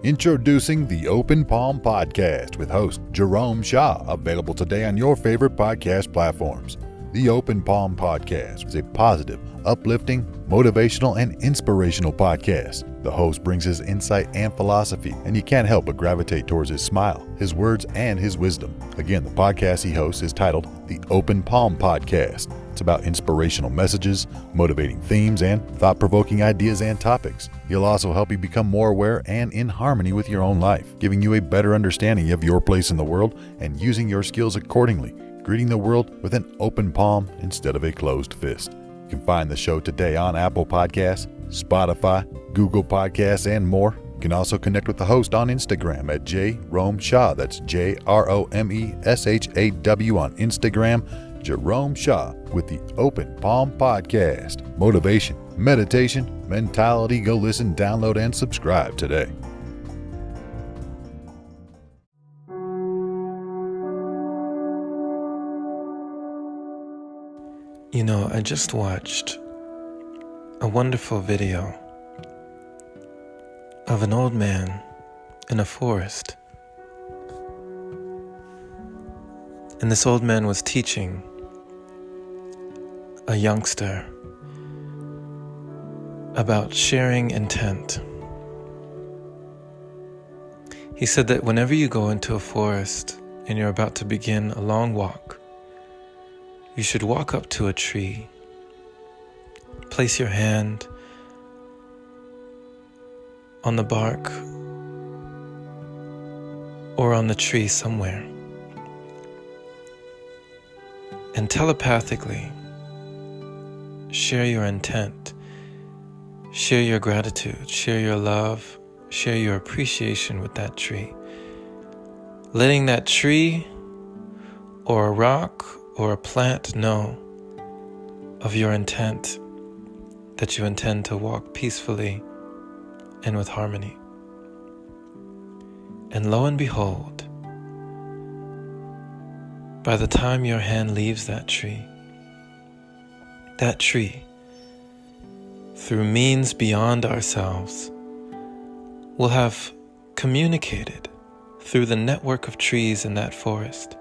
Introducing the Open Palm Podcast with host Jerome Shaw, available today on your favorite podcast platforms. The Open Palm Podcast is a positive, uplifting, motivational, and inspirational podcast. The host brings his insight and philosophy, and you can't help but gravitate towards his smile, his words, and his wisdom. Again, the podcast he hosts is titled The Open Palm Podcast. It's about inspirational messages, motivating themes, and thought-provoking ideas and topics. He'll also help you become more aware and in harmony with your own life, giving you a better understanding of your place in the world and using your skills accordingly, greeting the world with an open palm instead of a closed fist. You can find the show today on Apple Podcasts, Spotify, Google Podcasts, and more. You can also connect with the host on Instagram at Jerome Shaw. That's JROMESHAW on Instagram. Jerome Shaw with the Open Palm Podcast. Motivation, meditation, mentality. Go listen, download, and subscribe today. You know, I just watched a wonderful video of an old man in a forest. And this old man was teaching a youngster about sharing intent. He said that whenever you go into a forest and you're about to begin a long walk, you should walk up to a tree, place your hand on the bark or on the tree somewhere, and telepathically share your intent, share your gratitude, share your love, share your appreciation with that tree. Letting that tree or a rock or a plant know of your intent, that you intend to walk peacefully and with harmony. And lo and behold, by the time your hand leaves that tree, through means beyond ourselves, will have communicated through the network of trees in that forest,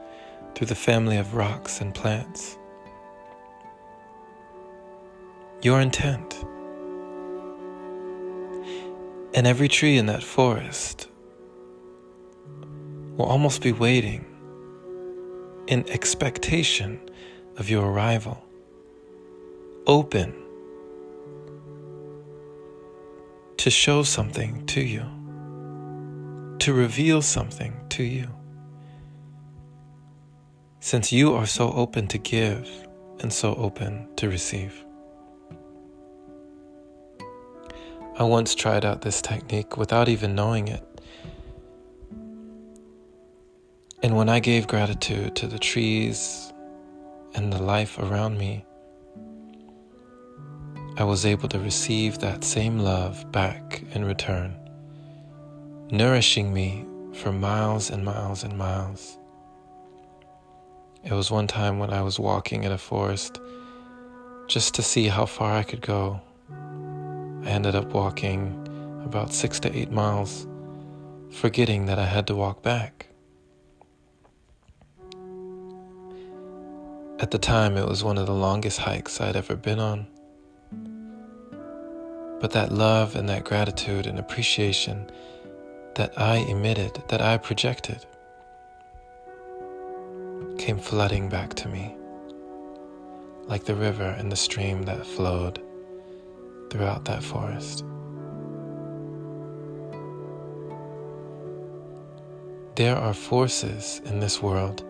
through the family of rocks and plants, your intent. And every tree in that forest will almost be waiting in expectation of your arrival, open to show something to you, to reveal something to you. Since you are so open to give and so open to receive. I once tried out this technique without even knowing it. And when I gave gratitude to the trees and the life around me, I was able to receive that same love back in return, nourishing me for miles and miles and miles. It was one time when I was walking in a forest just to see how far I could go. I ended up walking about 6 to 8 miles, forgetting that I had to walk back. At the time, it was one of the longest hikes I'd ever been on. But that love and that gratitude and appreciation that I emitted, that I projected, came flooding back to me, like the river and the stream that flowed throughout that forest. There are forces in this world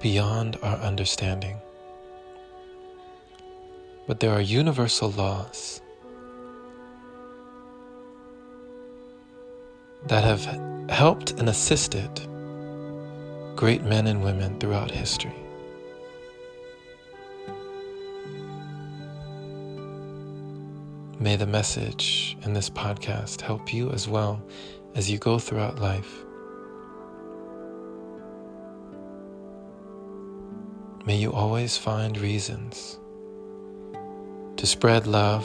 beyond our understanding, but there are universal laws that have helped and assisted great men and women throughout history. May the message in this podcast help you as well as you go throughout life. May you always find reasons to spread love,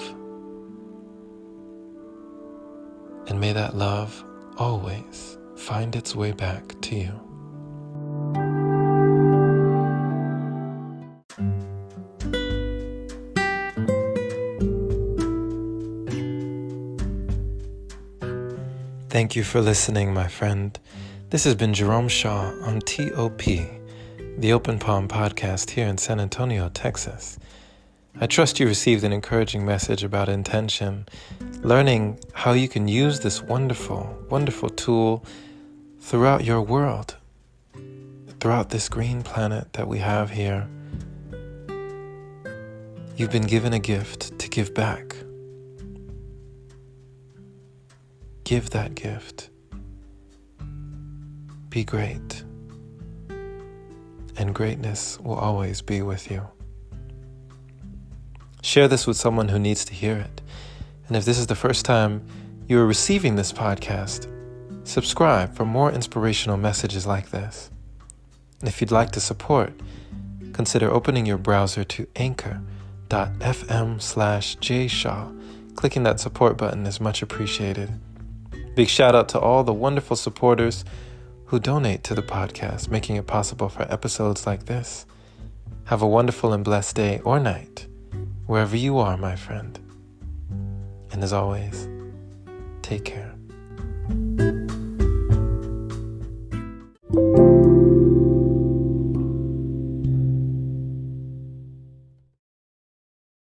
and may that love always find its way back to you. Thank you for listening, my friend. This has been Jerome Shaw on TOP, the Open Palm Podcast here in San Antonio, Texas. I trust you received an encouraging message about intention, learning how you can use this wonderful, wonderful tool throughout your world, throughout this green planet that we have here. You've been given a gift to give back. Give that gift. Be great. And greatness will always be with you. Share this with someone who needs to hear it. And if this is the first time you are receiving this podcast, subscribe for more inspirational messages like this. And if you'd like to support, consider opening your browser to anchor.fm/jshaw. Clicking that support button is much appreciated. Big shout out to all the wonderful supporters who donate to the podcast, making it possible for episodes like this. Have a wonderful and blessed day or night, wherever you are, my friend. And as always, take care.